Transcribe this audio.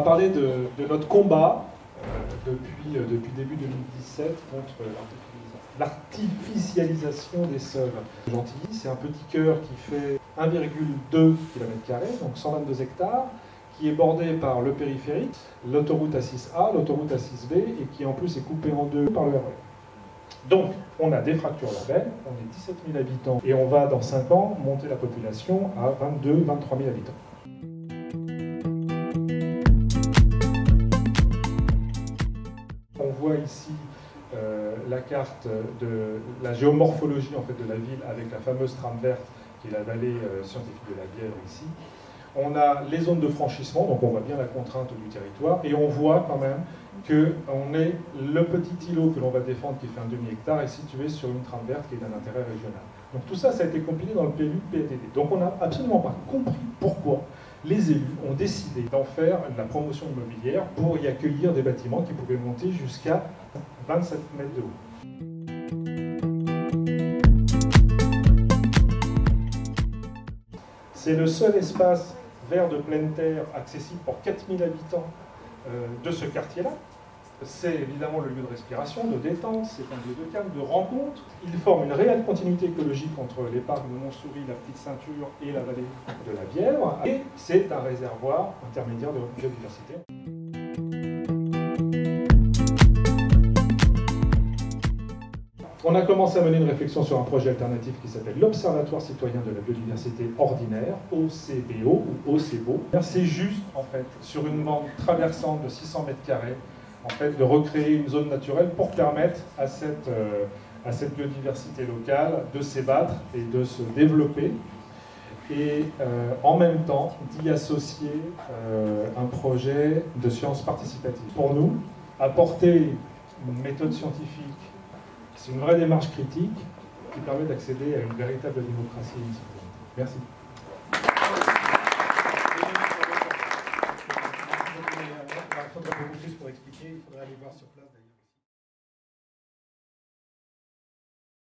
va parler de notre combat depuis début 2017 contre l'artificialisation des sols. Gentilly, c'est un petit cœur qui fait 1,2 km², donc 122 hectares, qui est bordé par le périphérique, l'autoroute A6A, l'autoroute A6B, et qui en plus est coupé en deux par le RER. Donc, on a des fractures urbaines, on est 17 000 habitants, et on va, dans 5 ans, monter la population à 22-23 000 habitants. On voit ici la carte de la géomorphologie en fait, de la ville avec la fameuse trame verte qui est la vallée scientifique de la Bièvre ici. On a les zones de franchissement, donc on voit bien la contrainte du territoire, et on voit quand même que le petit îlot que l'on va défendre, qui fait un demi-hectare, est situé sur une trame verte qui est d'un intérêt régional. Donc tout ça, ça a été compilé dans le PLU PATD. Donc on n'a absolument pas compris pourquoi les élus ont décidé d'en faire de la promotion immobilière pour y accueillir des bâtiments qui pouvaient monter jusqu'à 27 mètres de haut. C'est le seul espace vert de pleine terre accessible pour 4000 habitants de ce quartier-là. C'est évidemment le lieu de respiration, de détente, c'est un lieu de calme, de rencontre. Il forme une réelle continuité écologique entre les parcs de Montsouris, la Petite Ceinture et la vallée de la Bièvre. Et c'est un réservoir intermédiaire de biodiversité. On a commencé à mener une réflexion sur un projet alternatif qui s'appelle l'Observatoire citoyen de la biodiversité ordinaire, OCBO ou OCBO. C'est juste, en fait, sur une bande traversante de 600 m², en fait, de recréer une zone naturelle pour permettre à cette biodiversité locale de s'ébattre et de se développer. Et en même temps, d'y associer un projet de sciences participatives. Pour nous, apporter une méthode scientifique, c'est une vraie démarche critique qui permet d'accéder à une véritable démocratie et une citoyenneté. Merci. Il faudrait beaucoup plus pour expliquer, il faudrait aller voir sur place.